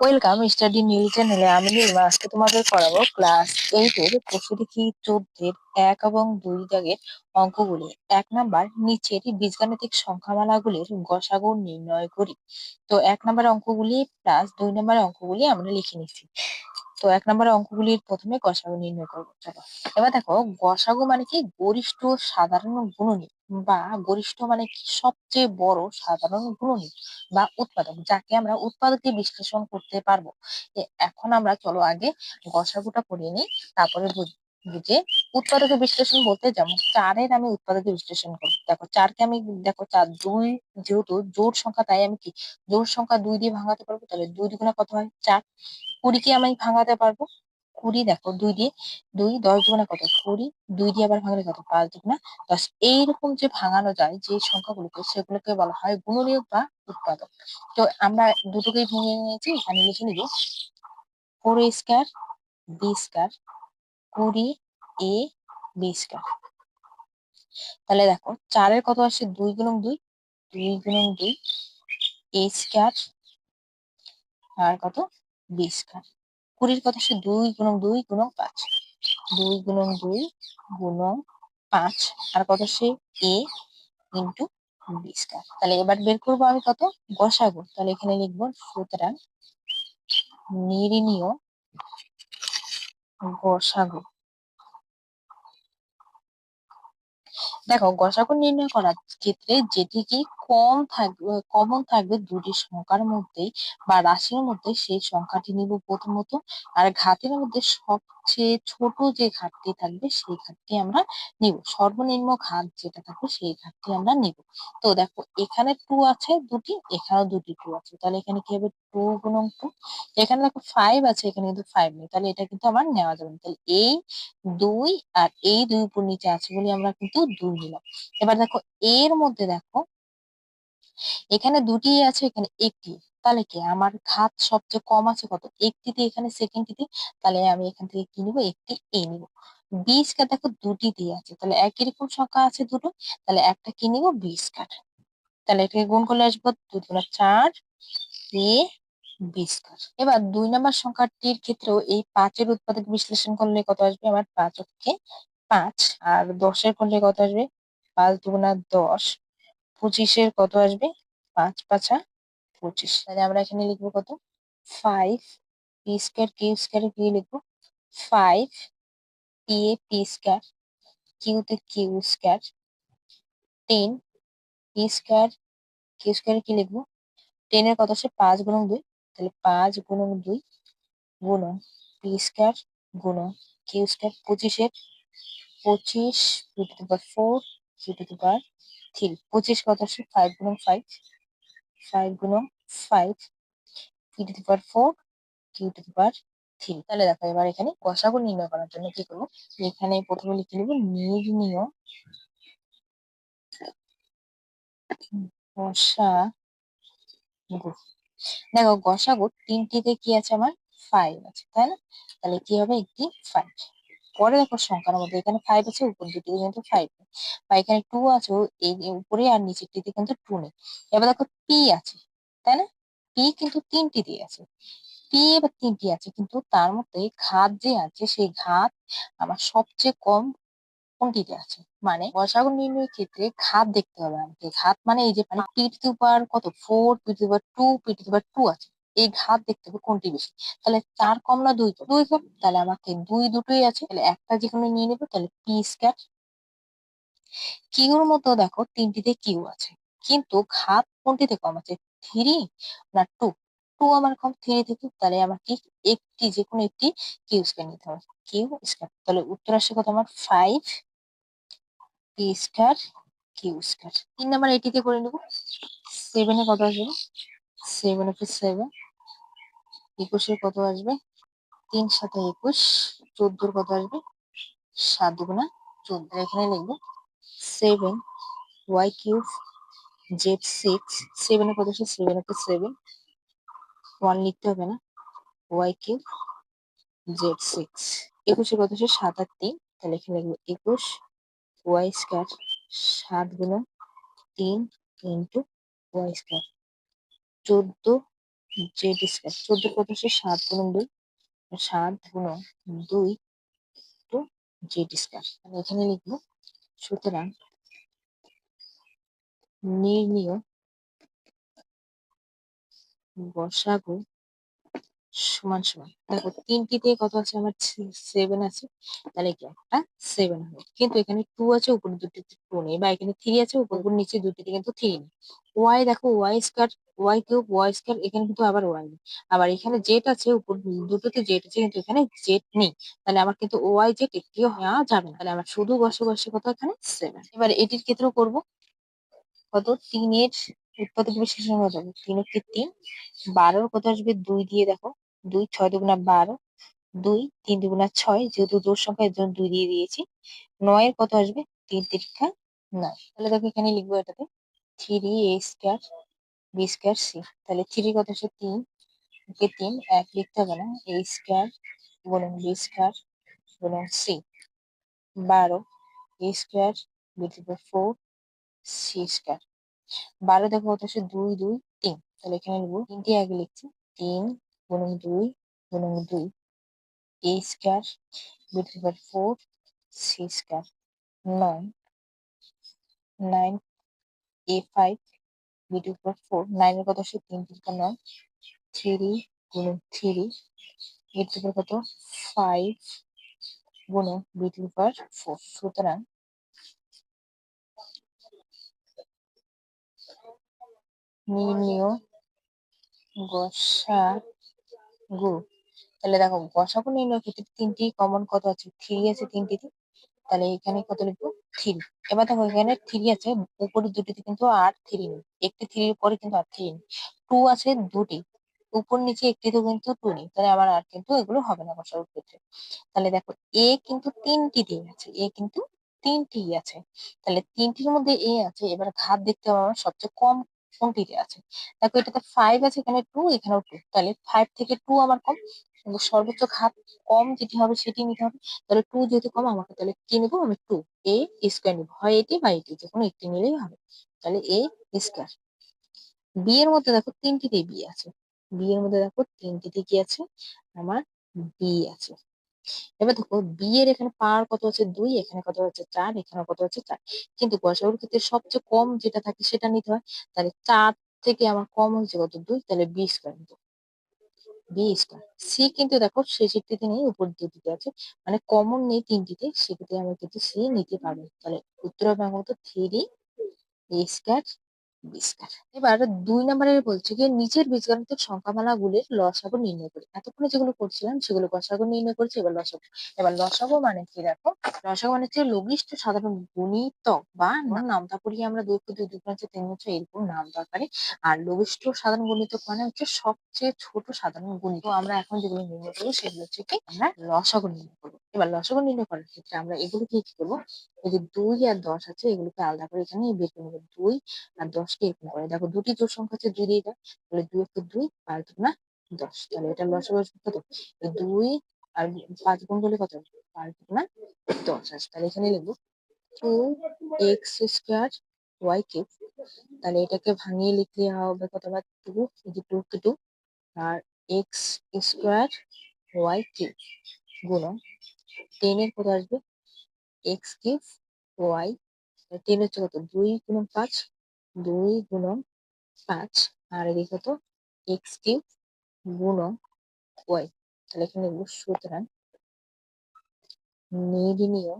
Welcome study new চ্যানেলে। আমি নীলিমা। আজকে তোমাদের করাবো ক্লাস 8 এর প্রশ্নদেখি 14 1 এবং 2 দাগের অঙ্কগুলি। 1 নাম্বার, নিচের বীজগাণিতিক সংখ্যামালাগুলির গসাগু নির্ণয় করি। তো 1 নাম্বার অঙ্কগুলি প্লাস 2 নাম্বার অঙ্কগুলি আমরা লিখে নিচ্ছি। তো 1 নাম্বার অঙ্কগুলির প্রথমে গসাগু নির্ণয় করবো। চলো এবার দেখো, গসাগু মানে কি? গরিষ্ঠ সাধারণ গুণনীয়ক, বা গরিষ্ঠ মানে কি? সবচেয়ে বড় সাধারণ গুণনীয়ক বা উৎপাদক, যাকে আমরা উৎপাদকে বিশ্লেষণ করতে পারবো। এখন আমরা চলো আগে গসাগুটা করিয়ে নিই, তারপরে বুঝে। উৎপাদকে বিশ্লেষণ বলতে যেমন 4-এর আমি উৎপাদকে বিশ্লেষণ করবো। দেখো 4কে আমি, দেখো 4 2, যেহেতু জোড় সংখ্যা তাই আমি কি জোড় সংখ্যা 2 দিয়ে ভাঙাতে পারবো। তাহলে 2 দুগুণা কত হয়? 4। 20কে আমি ভাঙাতে পারবো। 20, দেখো 2 দিয়ে 2, 10 দুগুণা কত? 20। 2 দিয়ে আবার ভাঙলে কত? 5 দুগুণা 10। এইরকম যে ভাঙানো যায় যে সংখ্যাগুলোকে, সেগুলোকে বলা হয় গুণনীয়ক বা উৎপাদক। তো আমরা দুটোকেই ভেঙে নিয়েছি। এখানে লিখে নিব 4a² b², 20a তাহলে দেখো 4-এর কত আসছে? 2 গুণন 2, 2 গুণন 2 a², আর কত? b²। 20-র কত আসছে? 2 গুণন 2 গুণন 5, 2 গুণন 2 গুণন 5, আর কত আসছে? a into b²। তাহলে এবার বের করবো আমি কত? গসাগু। তাহলে এখানে লিখবো, সুতরাং নির্ণীয় গসাগু। দেখো, গসাগু নির্ণয় করার ক্ষেত্রে যেটিকে কমন থাকবে দুটি সংখ্যার মধ্যেই বা রাশির মধ্যে, সেই সংখ্যাটি নিব প্রথমত। আর ঘাতের মধ্যে সবচেয়ে ছোট যে ঘাতটি থাকবে সেই ঘাতটি আমরা নিব। সর্বনিম্ন ঘাত যেটা থাকবে সেই ঘাতটি আমরা নিব। তো দেখো, এখানে 2 আছে দুটি, এখানেও দুটি 2 আছে। তাহলে এখানে কি হবে? 2 গুণন 2। এখানে দেখো 5 আছে, এখানে কিন্তু 5 নেই। তাহলে এটা কিন্তু আমার নেওয়া যাবে না। তাহলে এই 2 আর এই 2 উপর নিচে আছে বলে আমরা কিন্তু 2 নিলাম। এবার দেখো, এর মধ্যে দেখো এখানে দুটি আছে, এখানে একটি। তাহলে কি আমার ঘাত সবচেয়ে কম আছে কত? একটিতে, এখানে সেকেন্ডটিতে। তাহলে আমি এখান থেকে কি নিবো? একটি এ নিব। 20 দেখো দুটি দিয়ে আছে, তাহলে একই রকম সংখ্যা আছে দুটো, তাহলে একটা কি নিব? 20। তাহলে এটাকে গুণ করলে আসবো 2 দুগুণা 4 এ 20। এবার 2 নম্বর সংখ্যাটির ক্ষেত্রেও এই 5-এর উৎপাদক বিশ্লেষণ করলে কত আসবে? আমার 5 হচ্ছে 5, আর 10-এর করলে কত আসবে? 5 দুগুণা 10, 25-এর কত আসবে? 5 5 25। তাহলে আমরা এখানে লিখবো কত? 5 p², কি লিখবো? 5 p² তে q², 10 p², কি লিখবো? 10-এর কত আসে? 5 গুণন 2। তাহলে 5 গুণন 2 গুণন p² গুণন q²। 25-এর 25 p⁴ q⁴। 25 কত আসে? 5 গুণন 5, 5 গুণন 5 p⁴ q⁴। তাহলে দেখো, এবার এখানে গসাগু নির্ণয় করার জন্য কি করবো? এখানে প্রথমে লিখে নেবো নির্ণীয় গসাগু। দেখো, গসাগু তিনটিতে কি আছে? আমার 5 আছে, তাই না? তাহলে কি হবে? একটি 5। পরে দেখো সংখ্যার মধ্যে এখানে 5 আছে, উপর দুটি কিন্তু 5 নেই, বা এখানে 2 আছে, এই উপরে আর নিচেরটিতে কিন্তু 2 নেই। এবার দেখো পি আছে, তাই না? পি কিন্তু তিনটি দিয়ে আছে। পি এবার তিনটি আছে, কিন্তু তার মধ্যে ঘাত যে আছে, সেই ঘাত আমার সবচেয়ে কম কোনটিতে আছে। মানে গসাগু নির্ণয়ের ক্ষেত্রে ঘাত দেখতে হবে আমাকে। ঘাত মানে এই যে, মানে p⁴ কত? 4, p⁴2, p⁴2 আছে। এই ঘাত দেখতে হবে কোনটি বেশি। তাহলে 4 কম না 2 কম? 2 কম। তাহলে আমাকে 2 দুটোই আছে, তাহলে একটা যেকোনো নিয়ে নেবো। তাহলে p²। কিউর মতো দেখো তিনটিতে কিউ আছে, কিন্তু ঘাত কোনটিতে কম আছে? 3 না 2? 2 আমার কম 3 থেকে। তাহলে আমাকে একটি, যেকোনো একটি কিউ² নিতে হবে। কিউ²। তাহলে উত্তর আসে কত আমার? 5 p² q²। 3 নাম্বার এটিতে করে নেব। 7-এ কত আসবে? 7 × 7, 21-এর কত আসবে? 3 × 7 21, 14-এর কত আসবে? 7 দুগুণা 14। এখানে লিখবো 7y³ z6। 7-এ কত আসে? 7 × 7, 1 লিখতে হবে না, y³ z6। 21-এর কত আসে? 7 আর 3। তাহলে এখানে লিখবো 21 y², 7 গুণন 3 ইন্টু y²। 14 জেড স্কোয়ার 14 কত হচ্ছে 7 গুণন 2, 7 গুণন 2 টু জেড স্কোয়ার। আমি এখানে লিখবো সুতরাং নির্ণীয় গসাগু সমান সমান, দেখো তিনটিতে কত আছে আমার 7 আছে, তাহলে কি একটা 7 হবে, কিন্তু এখানে 2 আছে উপরে দুটিতে 2 নেই, বা এখানে 3 আছে উপর নিচে দুটিতে কিন্তু 3 নেই। ওয়াই দেখো Y square, Y cube Y square, এখানে কিন্তু আবার ওয়াই নেই। আবার এখানে জেড আছে উপর দুটোতে জেড আছে, কিন্তু এখানে জেড নেই, তাহলে আমার কিন্তু ওয়াই জেড একটিও হওয়া যাবে না, তাহলে আমার শুধু গসাগু কত এখানে 7। এবার এটির ক্ষেত্রেও করব, কত 3 এর উৎপাদক বিশ্লেষণ করা যাবে, 3 কে 3, 12 কত আসবে 2 দিয়ে, দেখো 2 6 দুগুণা 12, 2 3 দুগুণা 6, যেহেতু জোড় সংখ্যা এর জন্য 2 দিয়ে দিয়েছি। 9 এর কত আসবে 3 তিরিকা 9, তাহলে দেখো এখানে লিখবো এটাতে 3a square B square C, তাহলে 3 কত আসে 3 কে 3 এক লিখতে হবে না, a স্কয়ার গুণন বি স্কয়ার গুণন C, 12 a square B to the 4 C square. 12 দেখো কত আসে 2 2 3, তাহলে এখানে লিখবো 3টি আগে লিখছি, 3 গুণন 2 গুণন 2 a square B to the 4 C square, 9 9 a5 B to the 4, 9 এর কত আসে 3 তিরিকা 9, 3 গুণন 3 এর থেকে কত 5 গুণন বি টু দি 4, সুতরাং নির্ণীয় গসাগু, তাহলে দেখো গসাগু নির্ণয়ের ক্ষেত্রে তিনটি কমন কত আছে 3 আছে তিনটিতে, তাহলে এখানে কত লিখবো 3। এবার দেখো এখানে 3 আছে উপরের দুটিতে, কিন্তু আর 3 নেই, একটি 3 এর পরে কিন্তু আর 3 নেই। 2 আছে দুটি, উপর নিচে একটিতে কিন্তু 2 নেই, তাহলে আমার আর কিন্তু এগুলো হবে না গসাগুর ক্ষেত্রে। তাহলে দেখো এ কিন্তু তিনটিতেই আছে, এ কিন্তু তিনটি আছে, তাহলে তিনটির মধ্যে এ আছে, এবার ঘাত দেখতে হবে আমার সবচেয়ে কম কোনটিতে আছে। দেখো এটাতে 5 আছে, এখানে 2, এখানেও 2, তাহলে 5 থেকে 2 আমার কম, কিন্তু সর্বোচ্চ ঘাত কম যেটি হবে সেটি নিতে হবে। তাহলে 2 যেহেতু কম আমাকে, তাহলে কি নেবো আমি 2 এ স্কয়ার নিবো, হয় এটি বা এটি, যে কোনো একটি নিলেই হবে, তাহলে এ স্কয়ার। বি এর মধ্যে দেখো তিনটিতেই বি আছে, বি এর মধ্যে দেখো তিনটিতে কি আছে আমার বি আছে। এবার দেখো বি এর এখানে পাওয়ার কত আছে 2, এখানে কত হচ্ছে 4, এখানে কত হচ্ছে 4, কিন্তু গসাগুর ক্ষেত্রে সবচেয়ে কম যেটা থাকে সেটা নিতে হয়, তাহলে 4 থেকে আমার কম হচ্ছে কত 2, তাহলে বি স্কয়ার নিবো, বি স্কয়ার। সি কিন্তু দেখো শেষেরটিতে নেই, উপর দুটিতে আছে, মানে কমন নেই তিনটিতে, সেক্ষেত্রে আমি কিন্তু সি নিতে পারবো, তাহলে উত্তর হবে আমার মতো 3 এ স্কয়ার বি স্কয়ার। এবার 2 নম্বরের বলছে যে নিচের বীজগাণিতিক সংখ্যামালাগুলির লসাগু নির্ণয় করি। এতক্ষণে যেগুলো করছিলাম সেগুলো গসাগু নির্ণয় করছি, এবার লসাগু। এবার লসাগু মানে কি দেখো, লসাগু মানে হচ্ছে লঘিষ্ঠ সাধারণ গুণিতক, বা নামতা করিয়ে আমরা 2 × 2 2 × 3 হচ্ছে এরকম নাম দরকারি। আর লঘিষ্ঠ সাধারণ গুণিতক মানে হচ্ছে সবচেয়ে ছোট সাধারণ গুণিতক। আমরা এখন যেগুলো নির্ণয় করবো সেগুলো হচ্ছে কি আমরা লসাগু নির্ণয় করবো। এবার লসাগু নির্ণয় করার ক্ষেত্রে আমরা এগুলোকে কি করবো, এই যে 2 আর 10 আছে এগুলোকে আলাদা করে এখানে বের করে নেবো, 2 আর 10 কে এরকম করে, দেখো দুটি জোড় সংখ্যা আছে 2 দিয়ে দাও, তাহলে 2 × 2 5 × 10, তাহলে এটা লসাগু আসবে কত, 2 আর 5 গুণ করলে কত 5 × 10 আসবে, তাহলে এখানে লিখবো 2x স্কয়ার ওয়াই কিউব, তাহলে এটাকে ভাঙিয়ে লিখলে হবে কত বার 2, এই যে 2 কে 2, আর এক্স স্কয়ার ওয়াই কিউব গুণন 10 এর কত আসবে এক্স কিউব ওয়াই, 10 হচ্ছে কত 2 × 5, 2 × 5, আর এদিকে কত এক্স কিউব গুণন ওয়াই, তাহলে এখানে লিখবো সুতরাং নির্ণীয়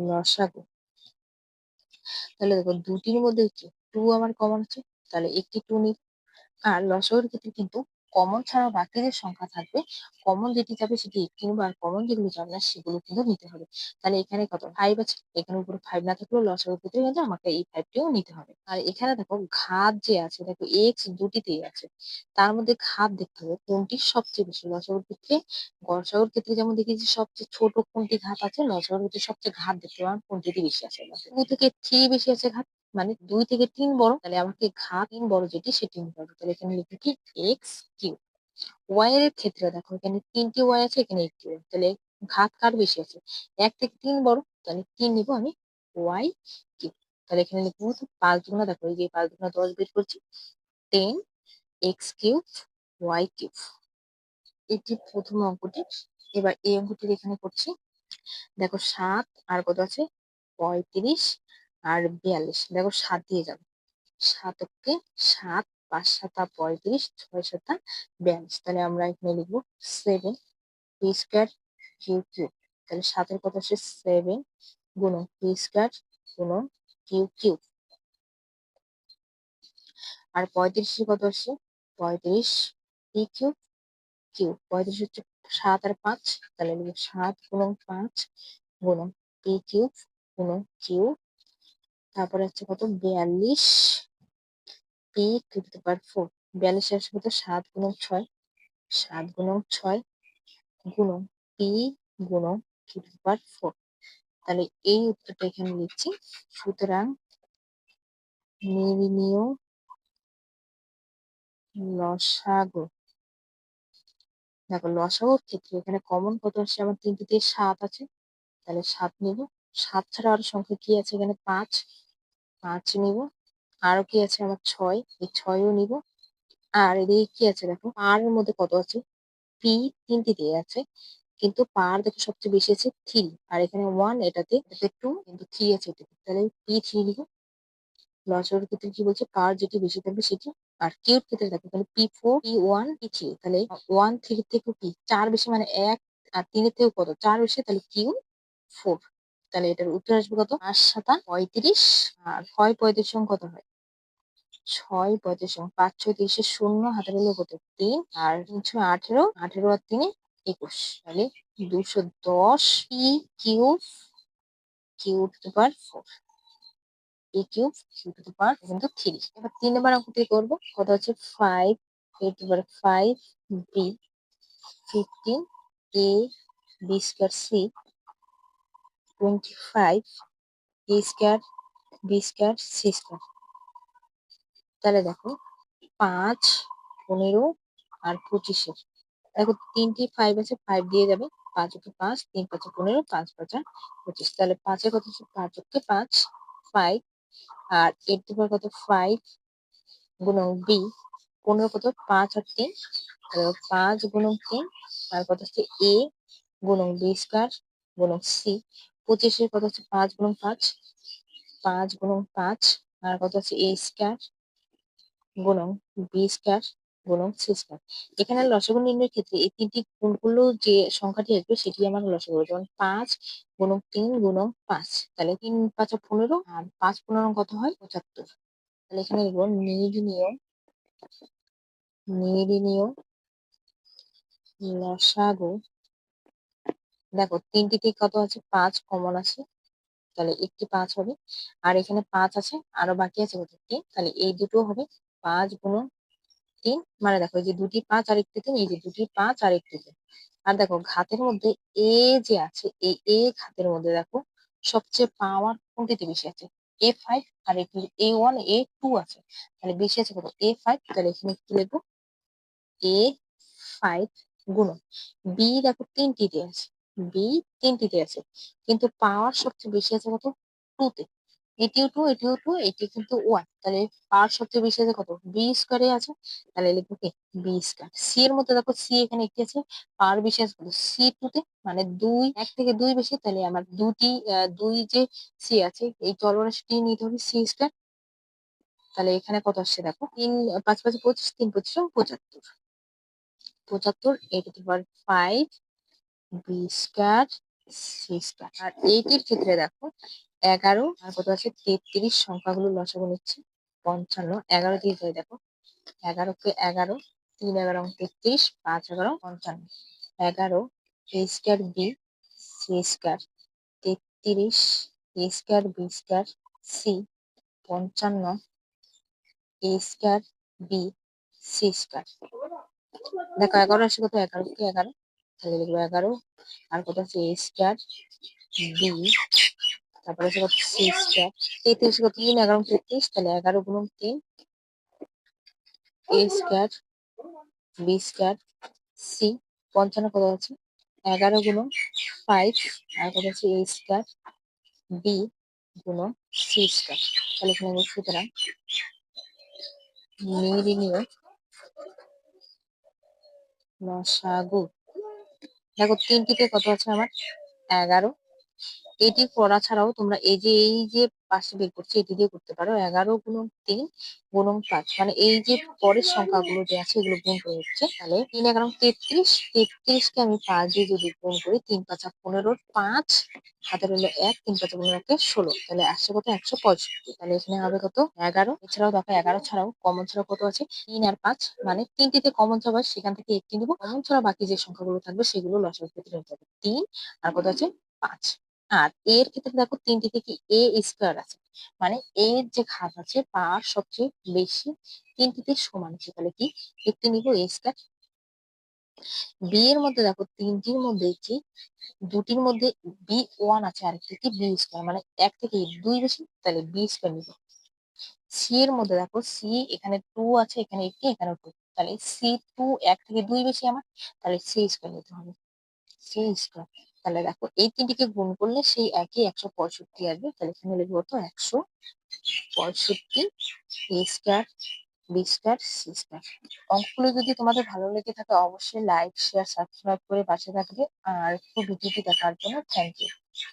লসাগু, তাহলে দেখো দুটির মধ্যে হচ্ছে 2 আমার কমন আছে, তাহলে একটি 2 নিব। আর লসাগুর ক্ষেত্রে কিন্তু কমন ছাড়া বাকি যে সংখ্যা থাকবে, কমন যেটি যাবে সেটি একটি নিবো, আর কমন যেগুলো যাবে না সেগুলো কিন্তু নিতে হবে। তাহলে এখানে কত 5 আছে, এখানে উপরে 5 না থাকলেও লসাগুর ক্ষেত্রে কিন্তু আমাকে এই 5টিও নিতে হবে। আর এখানে দেখো ঘাত যে আছে, দেখো এক্স দুটিতেই আছে, তার মধ্যে ঘাত দেখতে হবে কোনটি সবচেয়ে বেশি। লসাগুর ক্ষেত্রে গসাগুর ক্ষেত্রে যেমন দেখি যে সবচেয়ে ছোট কোনটি ঘাত আছে, লসাগুর ক্ষেত্রে সবচেয়ে ঘাত দেখতে হবে কোনটি বেশি আছে, 2 থেকে 3 বেশি আছে ঘাত, মানে 2 থেকে 3 বড়, তাহলে আমাকে ঘাত 3 বড় যেটি সেটি নিতে হবে, তাহলে এখানে লিখবো কি এক্স কিউব। ওয়াই এর ক্ষেত্রে দেখো এখানে 3টি ওয়াই আছে, এখানে একটি ওয়াই, তাহলে ঘাত কার বেশি আছে 1 থেকে 3 বড়, তাহলে 3 নিবো আমি ওয়াই কিউব, তাহলে এখানে লিখবো 5 দুগুণা, দেখো এই যে 5 দুগুণা 10 বের করছি, 10 এক্স কিউব ওয়াই কিউব। এটি প্রথম অঙ্কটি। এবার এই অঙ্কটি এখানে করছি। দেখো 7 আর কত আছে 35 আর 42। দেখো 7 দিয়ে যাবে, 7 7, 5 7 35, 6 7 42। তাহলে আমরা এখানে লিখবো 7 পি স্কোয়ার কিউ কিউব। তাহলে 7-এর কত আসে 7 গুণন পি স্কোয়ার গুণন কিউ কিউব। আর 35-এর কত আসে 35 পি কিউব কিউব। 35 হচ্ছে 7 আর 5, তাহলে লিখবো 7 গুণন 5 গুণন পি কিউব গুণন কিউ। তারপরে হচ্ছে কত 42 পি টু দি পাওয়ার 4। 42 আসে কত 7 গুণন 6, 7 গুণন 6 গুণন পি গুণন টু দি পাওয়ার 4। তাহলে এই উত্তরটা এখানে লিখছি। সুতরাং নির্ণীয় লসাগু। দেখো লসাগুর ক্ষেত্রে এখানে কমন কত আসছে আমার 3টিতে 7 আছে, তাহলে 7 নিব। 7 ছাড়া আরো সংখ্যা কি আছে এখানে 5, 5 নিব। আরো কি আছে আমার 6, এই 6ও নিব। আর এদিকে কি আছে দেখো আর এর মধ্যে কত আছে পি 3টিতে আছে, কিন্তু পার দেখো সবচেয়ে বেশি আছে 3, আর এখানে 1, এটাতে 2, কিন্তু 3 আছে এটাতে, তাহলে পি 3 নিব। লসাগুর ক্ষেত্রে কি বলছে পার যেটি বেশি থাকবে সেটি। আর কিউব ক্ষেত্রে দেখো তাহলে P4 P1 P3, তাহলে 1 3 থেকে কি 4 বেশি, মানে 1 আর 3 এর থেকেও কত 4 বেশি, তাহলে কিউ 4। তাহলে এটার উত্তর আসবে কত 5 7 35। আর 6 35 সঙ্গে কত হয় 6 35 সঙ্গে 5 6 30 শূন্য হাতে নিলে কত 3, আর 3 6 18, 18 আর 3 21, তাহলে 210 P cube Q to the power 4 A cube Q to the power কিন্তু 3। এবার 3 নম্বর অঙ্কটি করবো। কত হচ্ছে 5 A to the power 5 B 15 A B square C 25 A square B square C square. তাহলে দেখো 5 15 আর 25-এর দেখো 3টি 5 আছে, 5 দিয়ে যাবে। 5 ওকে 5, 3 5 15, 5 5 25। তাহলে 5-এর কত হচ্ছে 5 ওকে 5 5, আর এর টু পাওয়ার কত 5 গুণন বি 15 কত 5 আর 3, 5 গুণন 3, আর কত হচ্ছে এ গুণন বি স্কয়ার গুণন সি। 25-এর কত হচ্ছে 5 গুণন 5, 5 গুণন 5, আর কত হচ্ছে এ স্কয়ার গুণন বি স্কয়ার গুণন সি স্কয়ার। এখানে লসাগু নির্ণয়ের ক্ষেত্রে এই 3টি গুণগুলো যে সংখ্যাটি আসবে সেটি আমার লসাগু। যেমন 5 গুণন 3 গুণন 5, তাহলে 3 5 15, আর 5 15 কত হয় 75। তাহলে এখানে লিখবো নির্ণীয় লসাগু। দেখো 3টিতে কত আছে 5 কমন আছে, তাহলে একটি 5 হবে। আর এখানে 5 আছে, আরো বাকি আছে কত 3, তাহলে এই দুটো হবে 5 গুণন 3, মানে দেখো এই যে দুটি 5 আর একটি 3, এই যে দুটি 5 আর একটি 3। আর দেখো ঘাতের মধ্যে এ যে আছে, এই এ ঘাতের মধ্যে দেখো সবচেয়ে পাওয়ার কোনটিতে বেশি আছে A5, আর এটি A1 A2 আছে, তাহলে বেশি আছে কত A5। তাহলে এখানে কি লিখবো A5 গুণন বি। দেখো 3টিতে আছে, বি 3টিতে আছে, কিন্তু পাওয়ার সবচেয়ে বেশি আছে কত 2-তে। এটিও 2, এটিও 2, এটি কিন্তু 1, তাহলে পাওয়ার সবচেয়ে বেশি আছে কত বি স্কোয়ারে আছে, তাহলে লিখবো কি বি স্কোয়ার। সি এর মধ্যে দেখো সি এখানে একটি আছে, পাওয়ার বেশি আছে কত সি 2-তে, মানে 2 1 থেকে 2 বেশি, তাহলে আমার দুই যে সি আছে এই চলরাশিটি নিতে হবে সি স্কোয়ার। তাহলে এখানে কত আসছে দেখো 3 5 5 25, 3 25 75, 75 A to the power 5 B square C square. আর এইটির ক্ষেত্রে দেখো 11 আর কত আছে 33 সংখ্যাগুলো লসাগু নিচ্ছে 55। 11 দিয়ে যায় দেখো 11 কে 11, 3 11 33, 5 11 55। 11 এ স্কয়ার বি সি স্কয়ার 33 এ স্কয়ার বি স্কয়ার সি 55 এ স্কয়ার বি সি স্কয়ার। দেখো 11 আসে কত 11 কে 11, তাহলে লিখবো 11 আর কত আছে এ স্কয়ার বি, তারপরে হচ্ছে কত সি স্কয়ার। 33 কত 3 11 33, তাহলে 11 গুণন 3 এ স্কয়ার বি স্কয়ার সি। 55 কত আছে 11 গুণন 5, আর কত আছে এ স্কয়ার বি গুণন সি স্কয়ার। তাহলে এখানে সুতরাং নির্ণয় লসাগু। দেখো তিনটিতে কত আছে আমার? 11। এটি করা ছাড়াও তোমরা এই যে পাশে বের করছি এটি দিয়ে করতে পারো। 11 গুণন 3 গুণন 5, মানে এই যে পরের সংখ্যাগুলো যে আছে এগুলো গুণ করে হচ্ছে। তাহলে 3 11 33। 33 কে আমি 5 দিয়ে যদি গুণ করি, 3 5 15, 5 হাতে রইলো 1, 3 5 15 16, তাহলে আসছে কত? 165। তাহলে এখানে হবে কত? 11। এছাড়াও দেখো 11 ছাড়াও কমন ছাড়াও কত আছে? 3 আর 5, মানে তিনটিতে কমন ছাড়া সেখান থেকে একটি নিবো। কমন ছাড়া বাকি যে সংখ্যাগুলো থাকবে সেগুলো লসাগুর ক্ষেত্রে নিতে হবে। 3 আর কত আছে? 5। আর এর ক্ষেত্রে দেখো তিনটি থেকে এ স্কোয়ার আছে, মানে এর যে ঘাত আছে পাওয়ার সবচেয়ে বেশি তিনটিতে সমান আছে, তাহলে কি একটি নিব এ স্কোয়ার। বি এর মধ্যে দেখো তিনটির মধ্যে কি দুটির মধ্যে বি 1 আছে, আরেকটি কি বি স্কোয়ার, মানে এক থেকে দুই বেশি, তাহলে বি স্কোয়ার নিব। সি এর মধ্যে দেখো সি এখানে 2 আছে, এখানে একটি, এখানে 2, তাহলে C2 এক থেকে দুই বেশি আমার, তাহলে সি স্কোয়ার নিতে হবে। C square. তাহলে দেখো এই তিনটিকে গুণ করলে সেই একই 165 আসবে, তাহলে এখানে লিখবো তো 165 A square B square C square. অঙ্কগুলো যদি তোমাদের ভালো লেগে থাকে অবশ্যই লাইক শেয়ার সাবস্ক্রাইব করে পাশে থাকবে। আর একটু ভিডিওটি দেখার জন্য থ্যাংক ইউ।